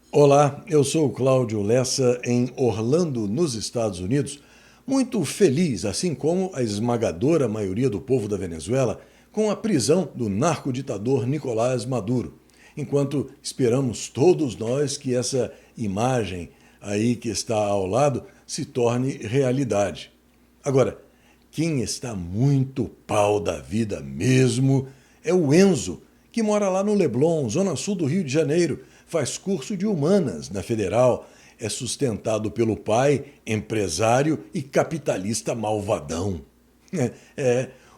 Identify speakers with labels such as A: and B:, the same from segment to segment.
A: Olá, eu sou o Cláudio Lessa em Orlando, nos Estados Unidos, muito feliz, assim como a esmagadora maioria do povo da Venezuela, com a prisão do narcoditador Nicolás Maduro, enquanto esperamos todos nós que essa imagem aí que está ao lado se torne realidade. Agora, quem está muito pau da vida mesmo é o Enzo, que mora lá no Leblon, zona sul do Rio de Janeiro, faz curso de humanas na Federal, é sustentado pelo pai, empresário e capitalista malvadão.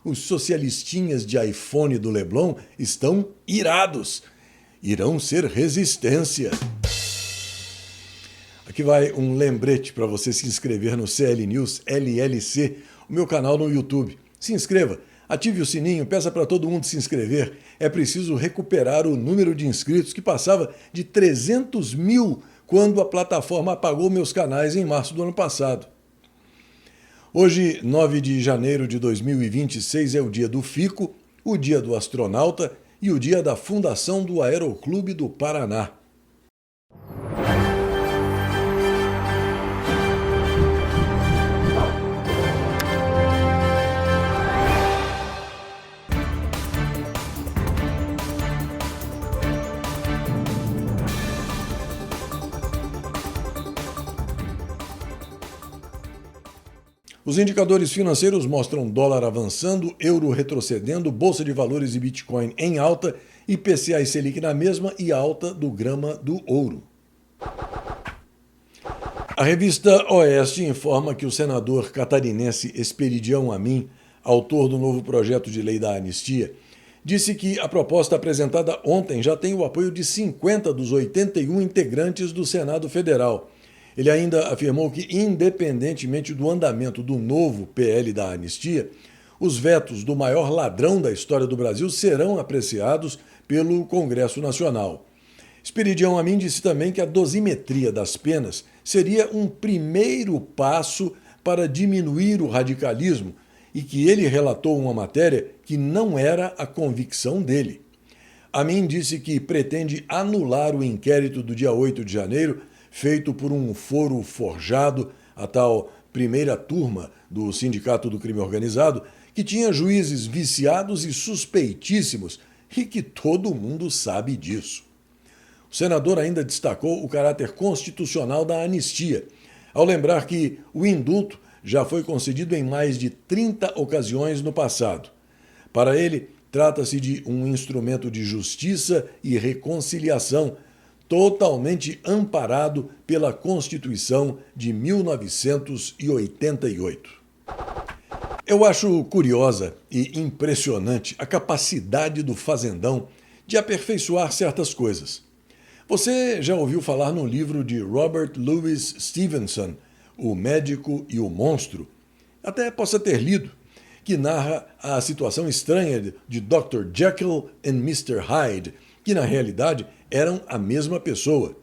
A: Os socialistinhas de iPhone do Leblon estão irados. Irão ser resistência. Aqui vai um lembrete para você se inscrever no CL News LLC, o meu canal no YouTube. Se inscreva, ative o sininho, peça para todo mundo se inscrever. É preciso recuperar o número de inscritos que passava de 300 mil quando a plataforma apagou meus canais em março do ano passado. Hoje, 9 de janeiro de 2026, é o dia do FICO, o dia do astronauta e o dia da fundação do Aeroclube do Paraná. Os indicadores financeiros mostram dólar avançando, euro retrocedendo, bolsa de valores e Bitcoin em alta, IPCA e Selic na mesma e alta do grama do ouro. A revista Oeste informa que o senador catarinense Esperidião Amin, autor do novo projeto de lei da anistia, disse que a proposta apresentada ontem já tem o apoio de 50 dos 81 integrantes do Senado Federal. Ele ainda afirmou que, independentemente do andamento do novo PL da anistia, os vetos do maior ladrão da história do Brasil serão apreciados pelo Congresso Nacional. Esperidião Amin disse também que a dosimetria das penas seria um primeiro passo para diminuir o radicalismo e que ele relatou uma matéria que não era a convicção dele. Amin disse que pretende anular o inquérito do dia 8 de janeiro, feito por um foro forjado, a tal primeira turma do Sindicato do Crime Organizado, que tinha juízes viciados e suspeitíssimos, e que todo mundo sabe disso. O senador ainda destacou o caráter constitucional da anistia, ao lembrar que o indulto já foi concedido em mais de 30 ocasiões no passado. Para ele, trata-se de um instrumento de justiça e reconciliação, totalmente amparado pela Constituição de 1988. Eu acho curiosa e impressionante a capacidade do fazendão de aperfeiçoar certas coisas. Você já ouviu falar no livro de Robert Louis Stevenson, O Médico e o Monstro? Até possa ter lido, que narra a situação estranha de Dr. Jekyll e Mr. Hyde, que na realidade eram a mesma pessoa.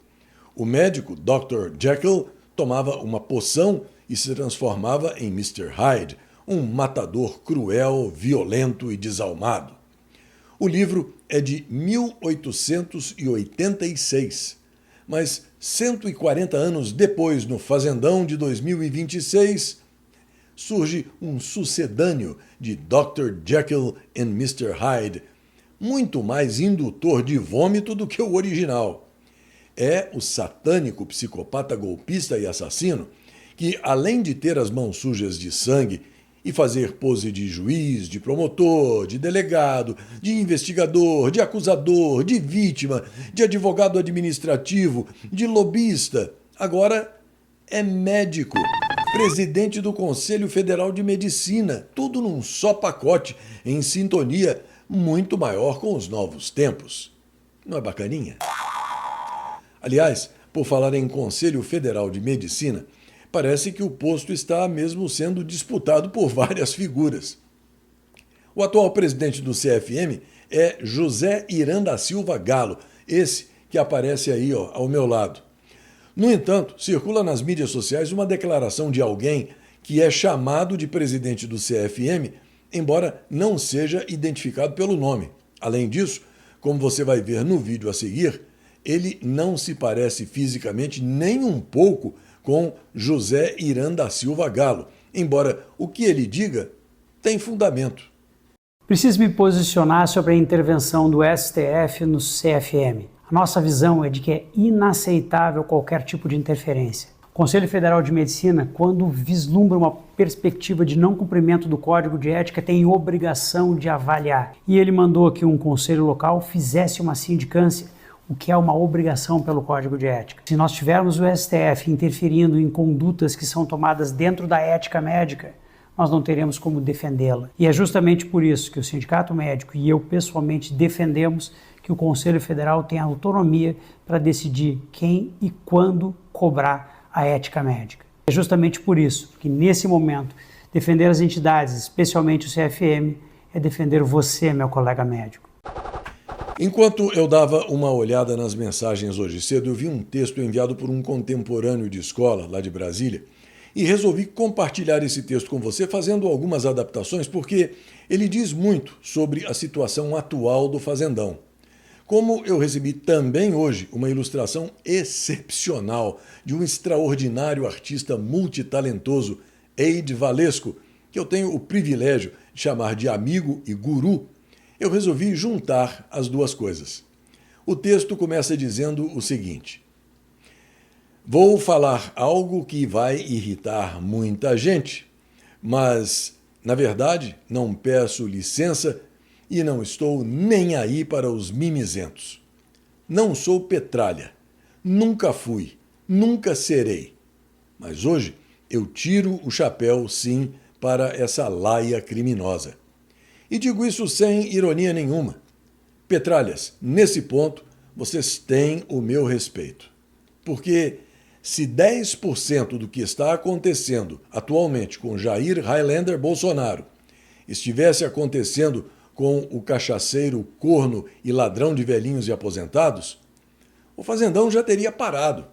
A: O médico, Dr. Jekyll, tomava uma poção e se transformava em Mr. Hyde, um matador cruel, violento e desalmado. O livro é de 1886, mas 140 anos depois, no Fazendão de 2026, surge um sucedâneo de Dr. Jekyll e Mr. Hyde, muito mais indutor de vômito do que o original. É o satânico psicopata golpista e assassino que, além de ter as mãos sujas de sangue e fazer pose de juiz, de promotor, de delegado, de investigador, de acusador, de vítima, de advogado administrativo, de lobista, agora é médico, presidente do Conselho Federal de Medicina, tudo num só pacote, em sintonia muito maior com os novos tempos. Não é bacaninha? Aliás, por falar em Conselho Federal de Medicina, parece que o posto está mesmo sendo disputado por várias figuras. O atual presidente do CFM é José Irã da Silva Galo, esse que aparece aí ao meu lado. No entanto, circula nas mídias sociais uma declaração de alguém que é chamado de presidente do CFM, embora não seja identificado pelo nome. Além disso, como você vai ver no vídeo a seguir, ele não se parece fisicamente nem um pouco com José Irã da Silva Galo, embora o que ele diga tem fundamento.
B: Preciso me posicionar sobre a intervenção do STF no CFM. A nossa visão é de que é inaceitável qualquer tipo de interferência. O Conselho Federal de Medicina, quando vislumbra uma perspectiva de não cumprimento do Código de Ética, tem obrigação de avaliar. E ele mandou que um conselho local fizesse uma sindicância, o que é uma obrigação pelo Código de Ética. Se nós tivermos o STF interferindo em condutas que são tomadas dentro da ética médica, nós não teremos como defendê-la. E é justamente por isso que o Sindicato Médico e eu pessoalmente defendemos que o Conselho Federal tenha autonomia para decidir quem e quando cobrar a ética médica. É justamente por isso que, nesse momento, defender as entidades, especialmente o CFM, é defender você, meu colega médico.
A: Enquanto eu dava uma olhada nas mensagens hoje cedo, eu vi um texto enviado por um contemporâneo de escola, lá de Brasília, e resolvi compartilhar esse texto com você, fazendo algumas adaptações, porque ele diz muito sobre a situação atual do fazendão. Como eu recebi também hoje uma ilustração excepcional de um extraordinário artista multitalentoso, Eide Valesco, que eu tenho o privilégio de chamar de amigo e guru, eu resolvi juntar as duas coisas. O texto começa dizendo o seguinte: vou falar algo que vai irritar muita gente, mas, na verdade, não peço licença e não estou nem aí para os mimizentos. Não sou petralha, nunca fui, nunca serei. Mas hoje eu tiro o chapéu, sim, para essa laia criminosa. E digo isso sem ironia nenhuma. Petralhas, nesse ponto, vocês têm o meu respeito. Porque se 10% do que está acontecendo atualmente com Jair Highlander Bolsonaro estivesse acontecendo com o cachaceiro, corno e ladrão de velhinhos e aposentados, o fazendão já teria parado.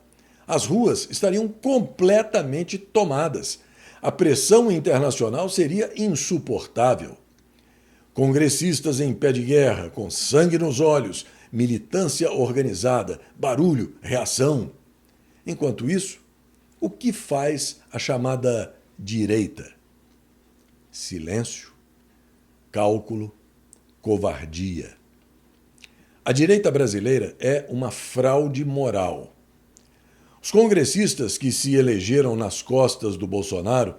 A: As ruas estariam completamente tomadas. A pressão internacional seria insuportável. Congressistas em pé de guerra, com sangue nos olhos, militância organizada, barulho, reação. Enquanto isso, o que faz a chamada direita? Silêncio, cálculo, covardia. A direita brasileira é uma fraude moral. Os congressistas que se elegeram nas costas do Bolsonaro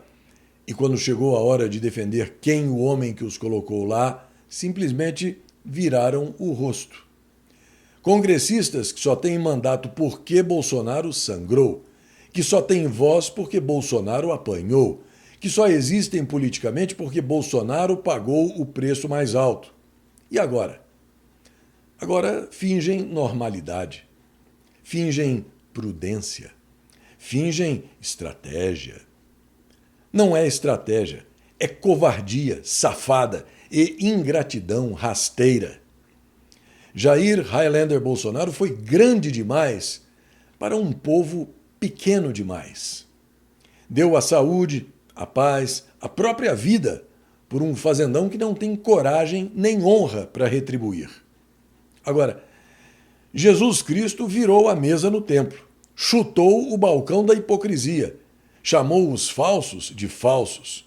A: e quando chegou a hora de defender quem o homem que os colocou lá, simplesmente viraram o rosto. Congressistas que só têm mandato porque Bolsonaro sangrou, que só têm voz porque Bolsonaro apanhou, que só existem politicamente porque Bolsonaro pagou o preço mais alto. E agora? Agora fingem normalidade, fingem prudência, fingem estratégia. Não é estratégia, é covardia safada e ingratidão rasteira. Jair Highlander Bolsonaro foi grande demais para um povo pequeno demais. Deu a saúde, a paz, a própria vida por um fazendão que não tem coragem nem honra para retribuir. Agora, Jesus Cristo virou a mesa no templo, chutou o balcão da hipocrisia, chamou os falsos de falsos.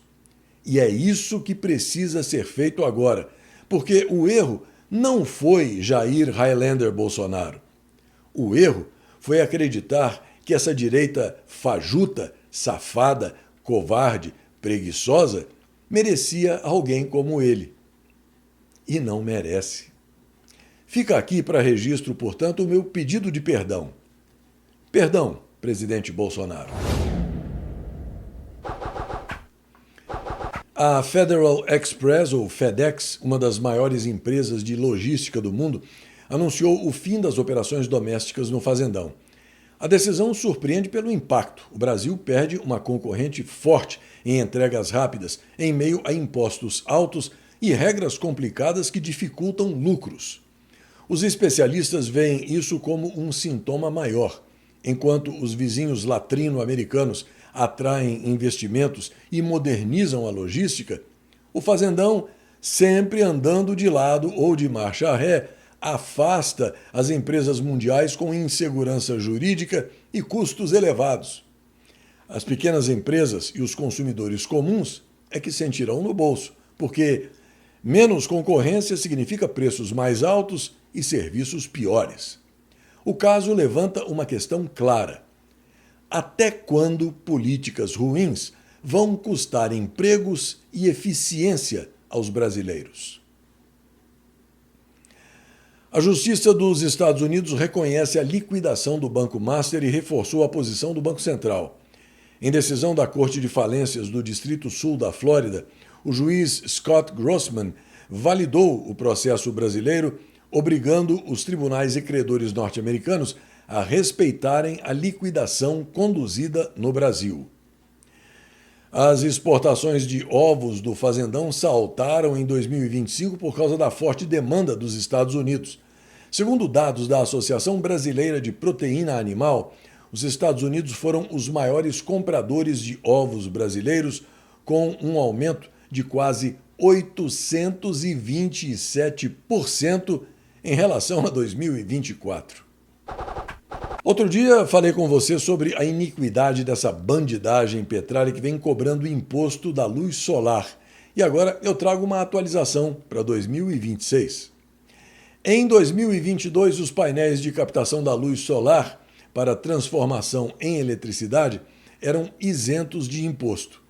A: E é isso que precisa ser feito agora, porque o erro não foi Jair Highlander Bolsonaro. O erro foi acreditar que essa direita fajuta, safada, covarde, preguiçosa merecia alguém como ele. E não merece. Fica aqui para registro, portanto, o meu pedido de perdão. Perdão, presidente Bolsonaro. A Federal Express, ou FedEx, uma das maiores empresas de logística do mundo, anunciou o fim das operações domésticas no fazendão. A decisão surpreende pelo impacto. O Brasil perde uma concorrente forte em entregas rápidas, em meio a impostos altos e regras complicadas que dificultam lucros. Os especialistas veem isso como um sintoma maior. Enquanto os vizinhos latrino-americanos atraem investimentos e modernizam a logística, o fazendão, sempre andando de lado ou de marcha ré, afasta as empresas mundiais com insegurança jurídica e custos elevados. As pequenas empresas e os consumidores comuns é que sentirão no bolso, porque menos concorrência significa preços mais altos e serviços piores. O caso levanta uma questão clara. Até quando políticas ruins vão custar empregos e eficiência aos brasileiros? A Justiça dos Estados Unidos reconhece a liquidação do Banco Master e reforçou a posição do Banco Central. Em decisão da Corte de Falências do Distrito Sul da Flórida, o juiz Scott Grossman validou o processo brasileiro, obrigando os tribunais e credores norte-americanos a respeitarem a liquidação conduzida no Brasil. As exportações de ovos do fazendão saltaram em 2025 por causa da forte demanda dos Estados Unidos. Segundo dados da Associação Brasileira de Proteína Animal, os Estados Unidos foram os maiores compradores de ovos brasileiros, com um aumento de quase 827% em relação a 2024. Outro dia falei com você sobre a iniquidade dessa bandidagem petralha que vem cobrando o imposto da luz solar. E agora eu trago uma atualização para 2026. Em 2022, os painéis de captação da luz solar para transformação em eletricidade eram isentos de imposto.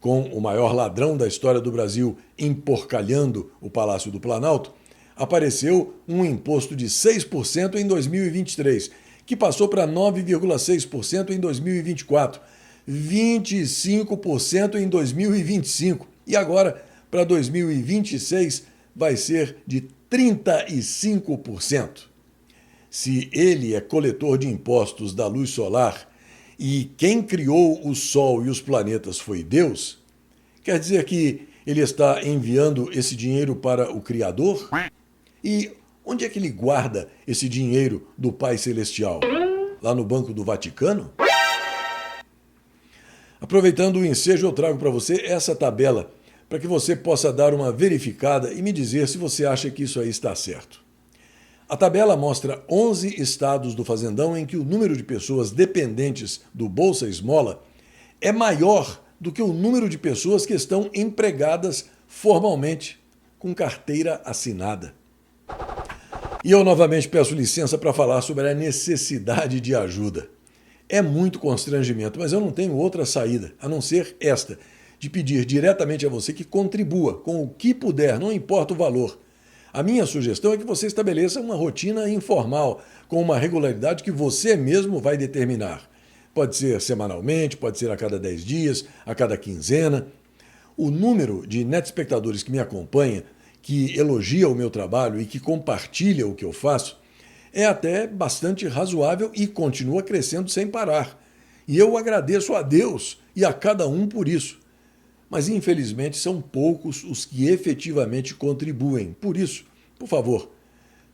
A: Com o maior ladrão da história do Brasil emporcalhando o Palácio do Planalto, apareceu um imposto de 6% em 2023, que passou para 9,6% em 2024, 25% em 2025 e agora, para 2026, vai ser de 35%. Se ele é coletor de impostos da luz solar e quem criou o Sol e os planetas foi Deus, quer dizer que ele está enviando esse dinheiro para o Criador? E onde é que ele guarda esse dinheiro do Pai Celestial? Lá no Banco do Vaticano? Aproveitando o ensejo, eu trago para você essa tabela para que você possa dar uma verificada e me dizer se você acha que isso aí está certo. A tabela mostra 11 estados do Fazendão em que o número de pessoas dependentes do Bolsa Esmola é maior do que o número de pessoas que estão empregadas formalmente, com carteira assinada. E eu novamente peço licença para falar sobre a necessidade de ajuda. É muito constrangimento, mas eu não tenho outra saída, a não ser esta, de pedir diretamente a você que contribua com o que puder, não importa o valor. A minha sugestão é que você estabeleça uma rotina informal, com uma regularidade que você mesmo vai determinar. Pode ser semanalmente, pode ser a cada 10 dias, a cada quinzena. O número de netespectadores que me acompanha, que elogia o meu trabalho e que compartilha o que eu faço, é até bastante razoável e continua crescendo sem parar. E eu agradeço a Deus e a cada um por isso. Mas, infelizmente, são poucos os que efetivamente contribuem. Por isso, por favor,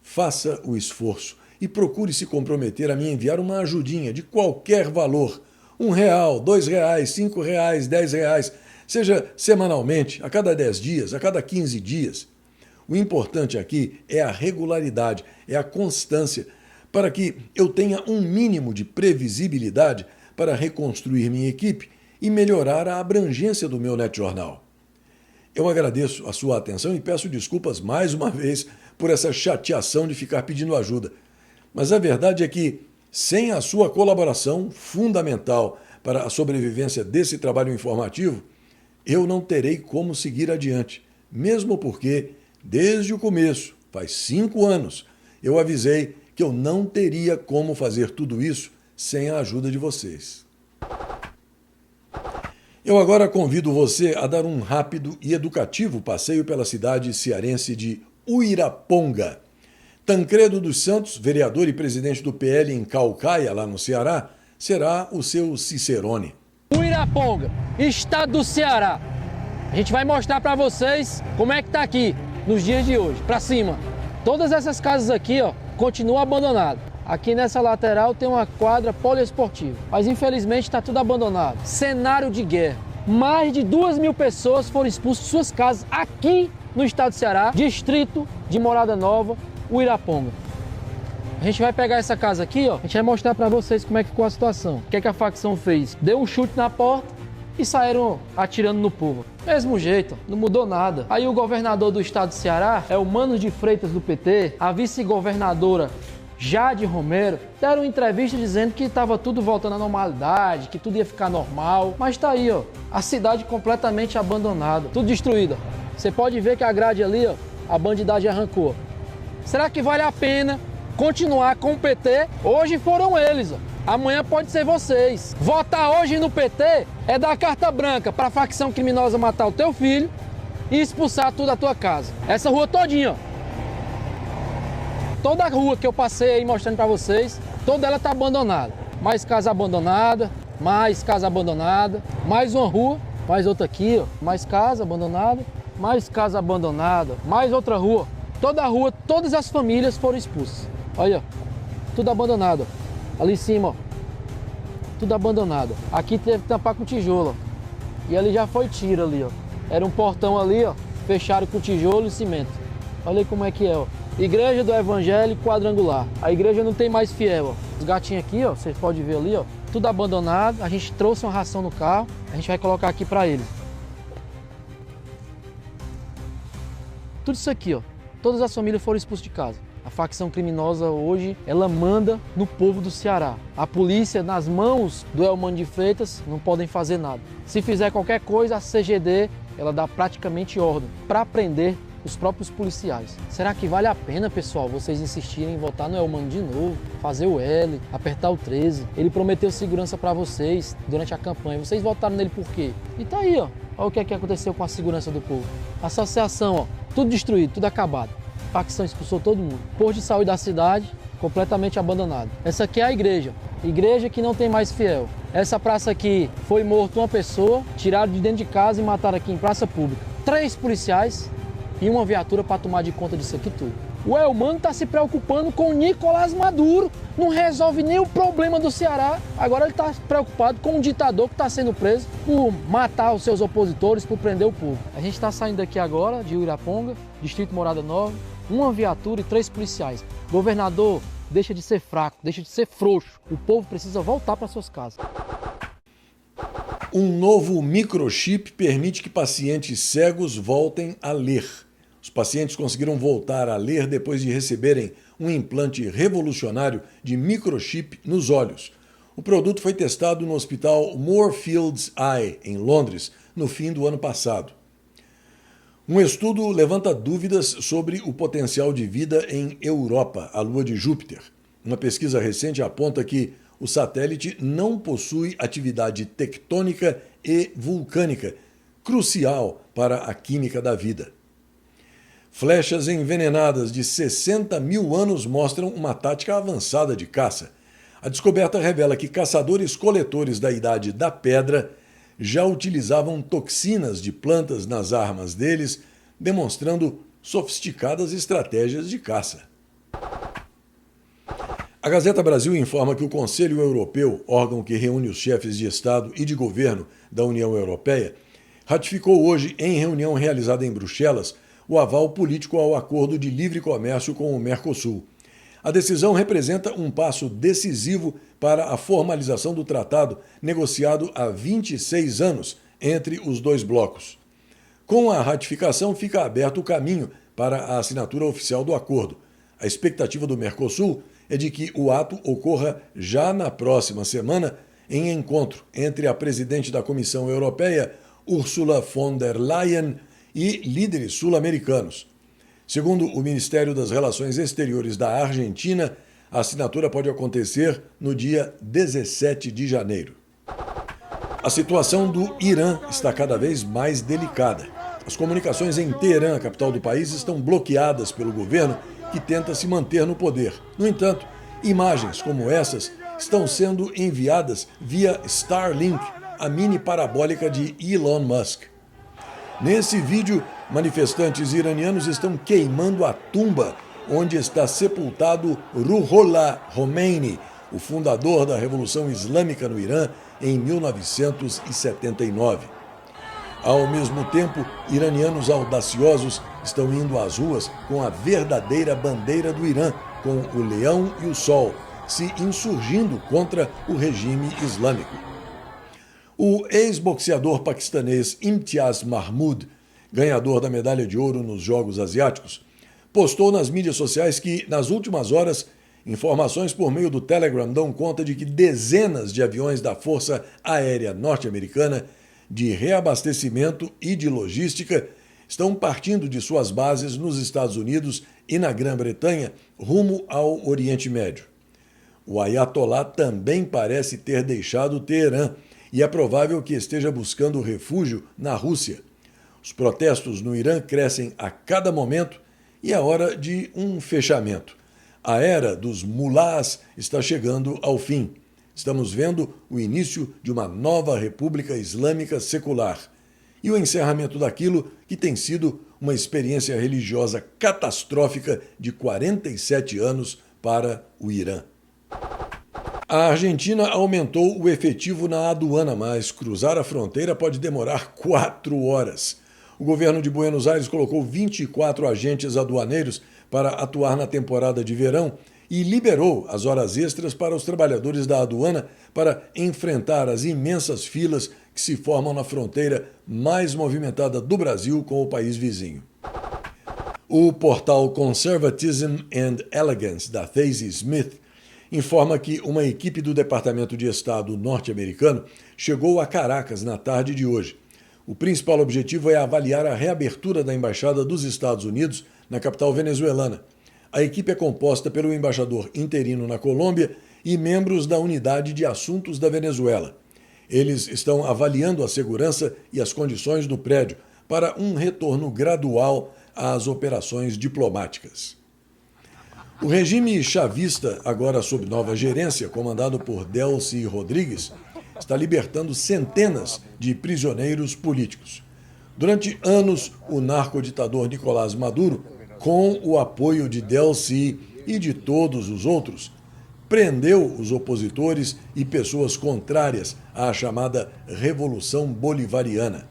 A: faça o esforço e procure se comprometer a me enviar uma ajudinha de qualquer valor. R$1, R$2, R$5, R$10, seja semanalmente, a cada 10 dias, a cada 15 dias. O importante aqui é a regularidade, é a constância, para que eu tenha um mínimo de previsibilidade para reconstruir minha equipe e melhorar a abrangência do meu NetJornal. Eu agradeço a sua atenção e peço desculpas mais uma vez por essa chateação de ficar pedindo ajuda. Mas a verdade é que, sem a sua colaboração fundamental para a sobrevivência desse trabalho informativo, eu não terei como seguir adiante, mesmo porque, desde o começo, faz 5 anos, eu avisei que eu não teria como fazer tudo isso sem a ajuda de vocês. Eu agora convido você a dar um rápido e educativo passeio pela cidade cearense de Uiraponga. Tancredo dos Santos, vereador e presidente do PL em Caucaia, lá no Ceará, será o seu cicerone.
C: Uiraponga, estado do Ceará. A gente vai mostrar para vocês como é que tá aqui nos dias de hoje. Para cima, todas essas casas aqui, ó, continuam abandonadas. Aqui nessa lateral tem uma quadra poliesportiva, mas infelizmente está tudo abandonado. Cenário de guerra. Mais de 2.000 pessoas foram expulsas de suas casas aqui no estado do Ceará, distrito de Morada Nova, Uiraponga. A gente vai pegar essa casa aqui, ó, a gente vai mostrar pra vocês como é que ficou a situação. O que é que a facção fez? Deu um chute na porta e saíram atirando no povo. Mesmo jeito, não mudou nada. Aí o governador do estado do Ceará, é o Mano de Freitas do PT, a vice-governadora Jade Romero, deram entrevista dizendo que estava tudo voltando à normalidade, que tudo ia ficar normal. Mas tá aí, ó, a cidade completamente abandonada, tudo destruída. Você pode ver que a grade ali, ó, a bandidagem arrancou. Será que vale a pena continuar com o PT? Hoje foram eles, ó. Amanhã pode ser vocês. Votar hoje no PT é dar carta branca para a facção criminosa matar o teu filho e expulsar tudo da tua casa. Essa rua todinha, ó. Toda a rua que eu passei aí mostrando para vocês, toda ela tá abandonada. Mais casa abandonada, mais casa abandonada, mais uma rua, mais outra aqui, ó. Mais casa abandonada, mais casa abandonada, mais outra rua. Toda a rua, todas as famílias foram expulsas. Olha, tudo abandonado. Ali em cima, ó, tudo abandonado. Aqui teve que tampar com tijolo, ó. E ali já foi tiro ali, ó. Era um portão ali, ó, fecharam com tijolo e cimento. Olha aí como é que é, ó. Igreja do Evangelho Quadrangular. A igreja não tem mais fiel, ó. Os gatinhos aqui, ó, vocês podem ver ali, ó, tudo abandonado. A gente trouxe uma ração no carro, a gente vai colocar aqui para eles. Tudo isso aqui, ó. Todas as famílias foram expulsas de casa. A facção criminosa hoje, ela manda no povo do Ceará. A polícia, nas mãos do Elmano de Freitas, não podem fazer nada. Se fizer qualquer coisa, a CGD, ela dá praticamente ordem para prender os próprios policiais. Será que vale a pena, pessoal, vocês insistirem em votar no Elmano de novo, fazer o L, apertar o 13? Ele prometeu segurança para vocês durante a campanha. Vocês votaram nele por quê? E tá aí, ó. Olha o que é que aconteceu com a segurança do povo. Associação, ó, tudo destruído, tudo acabado. A facção expulsou todo mundo. Posto de saúde da cidade, completamente abandonado. Essa aqui é a igreja. Igreja que não tem mais fiel. Essa praça aqui foi morto uma pessoa, tiraram de dentro de casa e mataram aqui em praça pública. 3 policiais e uma viatura para tomar de conta disso aqui tudo. O Elmano está se preocupando com o Nicolás Maduro. Não resolve nem o problema do Ceará. Agora ele está preocupado com um ditador que está sendo preso por matar os seus opositores, por prender o povo. A gente está saindo daqui agora, de Uiraponga, distrito Morada Nova. Uma viatura e 3 policiais. Governador, deixa de ser fraco, deixa de ser frouxo. O povo precisa voltar para suas casas.
A: Um novo microchip permite que pacientes cegos voltem a ler. Os pacientes conseguiram voltar a ler depois de receberem um implante revolucionário de microchip nos olhos. O produto foi testado no hospital Moorfields Eye, em Londres, no fim do ano passado. Um estudo levanta dúvidas sobre o potencial de vida em Europa, a lua de Júpiter. Uma pesquisa recente aponta que o satélite não possui atividade tectônica e vulcânica, crucial para a química da vida. Flechas envenenadas de 60 mil anos mostram uma tática avançada de caça. A descoberta revela que caçadores-coletores da Idade da Pedra já utilizavam toxinas de plantas nas armas deles, demonstrando sofisticadas estratégias de caça. A Gazeta Brasil informa que o Conselho Europeu, órgão que reúne os chefes de Estado e de governo da União Europeia, ratificou hoje, em reunião realizada em Bruxelas, o aval político ao acordo de livre comércio com o Mercosul. A decisão representa um passo decisivo para a formalização do tratado negociado há 26 anos entre os dois blocos. Com a ratificação, fica aberto o caminho para a assinatura oficial do acordo. A expectativa do Mercosul é de que o ato ocorra já na próxima semana, em encontro entre a presidente da Comissão Europeia, Ursula von der Leyen, e líderes sul-americanos. Segundo o Ministério das Relações Exteriores da Argentina, a assinatura pode acontecer no dia 17 de janeiro. A situação do Irã está cada vez mais delicada. As comunicações em Teherã, a capital do país, estão bloqueadas pelo governo, que tenta se manter no poder. No entanto, imagens como essas estão sendo enviadas via Starlink, a mini parabólica de Elon Musk. Nesse vídeo, manifestantes iranianos estão queimando a tumba onde está sepultado Ruhollah Khomeini, o fundador da Revolução Islâmica no Irã em 1979. Ao mesmo tempo, iranianos audaciosos estão indo às ruas com a verdadeira bandeira do Irã, com o leão e o sol, se insurgindo contra o regime islâmico. O ex-boxeador paquistanês Imtiaz Mahmood, ganhador da medalha de ouro nos Jogos Asiáticos, postou nas mídias sociais que, nas últimas horas, informações por meio do Telegram dão conta de que dezenas de aviões da Força Aérea Norte-Americana de reabastecimento e de logística estão partindo de suas bases nos Estados Unidos e na Grã-Bretanha rumo ao Oriente Médio. O Ayatollah também parece ter deixado Teherã e é provável que esteja buscando refúgio na Rússia. Os protestos no Irã crescem a cada momento e é hora de um fechamento. A era dos mulás está chegando ao fim. Estamos vendo o início de uma nova república islâmica secular e o encerramento daquilo que tem sido uma experiência religiosa catastrófica de 47 anos para o Irã. A Argentina aumentou o efetivo na aduana, mas cruzar a fronteira pode demorar 4 horas. O governo de Buenos Aires colocou 24 agentes aduaneiros para atuar na temporada de verão e liberou as horas extras para os trabalhadores da aduana para enfrentar as imensas filas que se formam na fronteira mais movimentada do Brasil com o país vizinho. O portal Conservatism and Elegance, da Thazy Smith, informa que uma equipe do Departamento de Estado norte-americano chegou a Caracas na tarde de hoje. O principal objetivo é avaliar a reabertura da Embaixada dos Estados Unidos na capital venezuelana. A equipe é composta pelo embaixador interino na Colômbia e membros da Unidade de Assuntos da Venezuela. Eles estão avaliando a segurança e as condições do prédio para um retorno gradual às operações diplomáticas. O regime chavista, agora sob nova gerência, comandado por Delcy Rodrigues, está libertando centenas de prisioneiros políticos. Durante anos, o narcoditador Nicolás Maduro, com o apoio de Delcy e de todos os outros, prendeu os opositores e pessoas contrárias à chamada Revolução Bolivariana.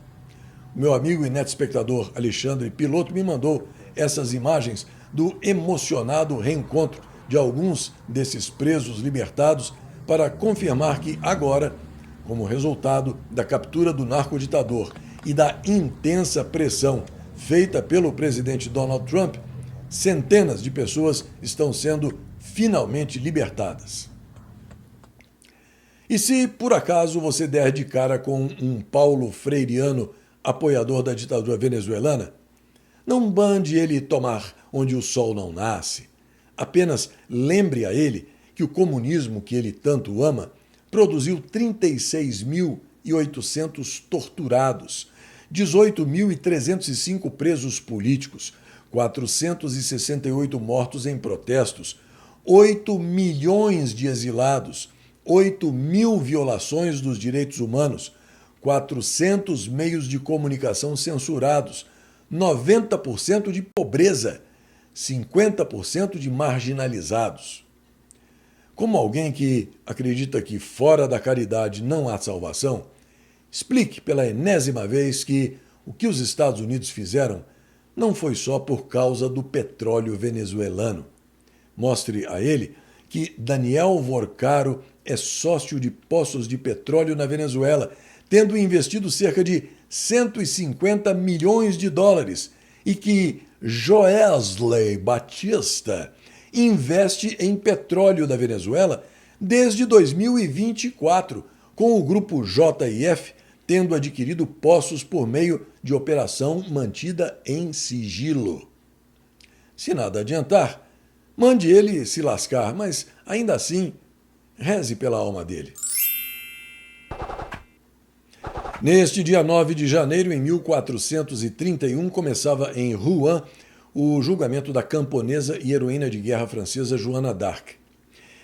A: O meu amigo e neto espectador Alexandre Piloto me mandou essas imagens do emocionado reencontro de alguns desses presos libertados para confirmar que agora, como resultado da captura do narcoditador e da intensa pressão feita pelo presidente Donald Trump, centenas de pessoas estão sendo finalmente libertadas. E se, por acaso, você der de cara com um Paulo Freireano apoiador da ditadura venezuelana, não mande ele tomar onde o sol não nasce. Apenas lembre a ele que o comunismo que ele tanto ama produziu 36.800 torturados, 18.305 presos políticos, 468 mortos em protestos, 8 milhões de exilados, 8 mil violações dos direitos humanos, 400 meios de comunicação censurados, 90% de pobreza, 50% de marginalizados. Como alguém que acredita que fora da caridade não há salvação, explique pela enésima vez que o que os Estados Unidos fizeram não foi só por causa do petróleo venezuelano. Mostre a ele que Daniel Vorcaro é sócio de poços de petróleo na Venezuela, tendo investido cerca de 150 milhões de dólares, e que Joesley Batista investe em petróleo da Venezuela desde 2024, com o grupo JIF tendo adquirido poços por meio de operação mantida em sigilo. Se nada adiantar, mande ele se lascar, mas ainda assim, reze pela alma dele. Neste dia 9 de janeiro, em 1431, começava em Rouen o julgamento da camponesa e heroína de guerra francesa Joana d'Arc.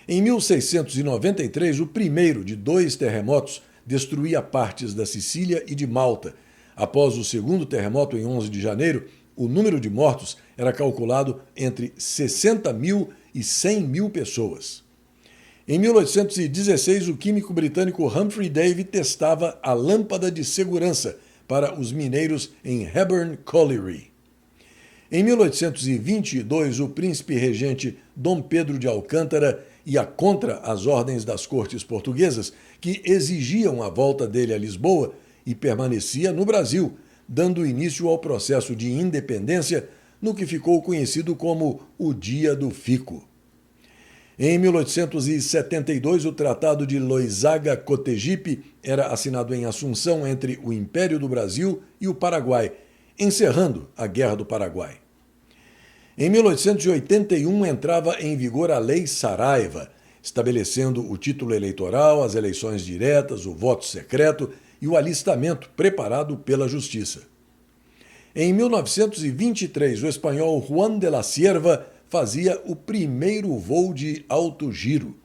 A: Em 1693, o primeiro de 2 terremotos destruía partes da Sicília e de Malta. Após o segundo terremoto, em 11 de janeiro, o número de mortos era calculado entre 60 mil e 100 mil pessoas. Em 1816, o químico britânico Humphrey Davy testava a lâmpada de segurança para os mineiros em Hebburn Colliery. Em 1822, o príncipe regente Dom Pedro de Alcântara ia contra as ordens das cortes portuguesas, que exigiam a volta dele a Lisboa, e permanecia no Brasil, dando início ao processo de independência no que ficou conhecido como o Dia do Fico. Em 1872, o Tratado de Loisaga-Cotegipe era assinado em Assunção entre o Império do Brasil e o Paraguai, encerrando a Guerra do Paraguai. Em 1881, entrava em vigor a Lei Saraiva, estabelecendo o título eleitoral, as eleições diretas, o voto secreto e o alistamento preparado pela Justiça. Em 1923, o espanhol Juan de la Cierva fazia o primeiro voo de alto giro.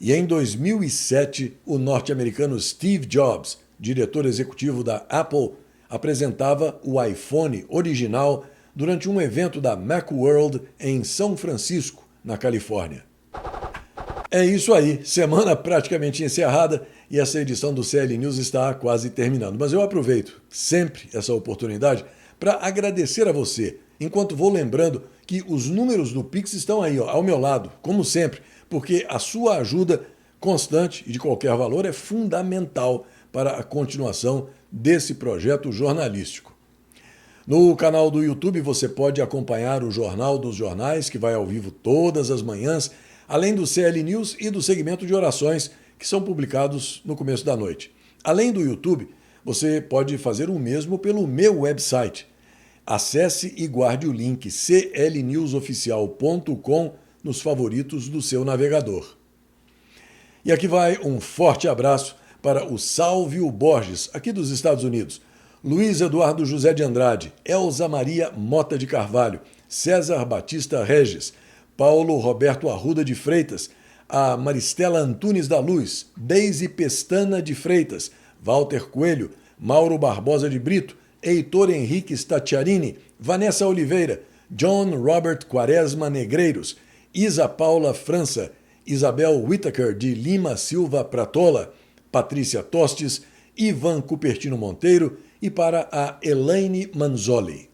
A: E em 2007, o norte-americano Steve Jobs, diretor executivo da Apple, apresentava o iPhone original durante um evento da Macworld em São Francisco, na Califórnia. É isso aí, semana praticamente encerrada e essa edição do CL News está quase terminando. Mas eu aproveito sempre essa oportunidade para agradecer a você, enquanto vou lembrando que os números do Pix estão aí, ao meu lado, como sempre, porque a sua ajuda constante e de qualquer valor é fundamental para a continuação desse projeto jornalístico. No canal do YouTube você pode acompanhar o Jornal dos Jornais, que vai ao vivo todas as manhãs, além do CL News e do segmento de orações, que são publicados no começo da noite. Além do YouTube, você pode fazer o mesmo pelo meu website. Acesse e guarde o link clnewsoficial.com nos favoritos do seu navegador. E aqui vai um forte abraço para o Sálvio Borges, aqui dos Estados Unidos, Luiz Eduardo José de Andrade, Elza Maria Mota de Carvalho, César Batista Regis, Paulo Roberto Arruda de Freitas, a Maristela Antunes da Luz, Deise Pestana de Freitas, Walter Coelho, Mauro Barbosa de Brito, Heitor Henrique Stacciarini, Vanessa Oliveira, John Robert Quaresma Negreiros, Isa Paula França, Isabel Whittaker de Lima Silva Pratola, Patrícia Tostes, Ivan Cupertino Monteiro e para a Elaine Manzoli.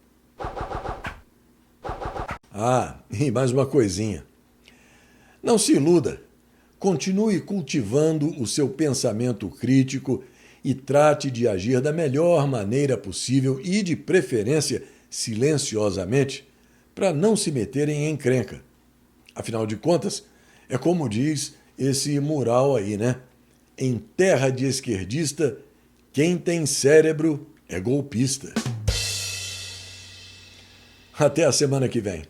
A: E mais uma coisinha. Não se iluda. Continue cultivando o seu pensamento crítico e trate de agir da melhor maneira possível e, de preferência, silenciosamente, para não se meterem em encrenca. Afinal de contas, é como diz esse mural aí, né? Em terra de esquerdista, quem tem cérebro é golpista. Até a semana que vem.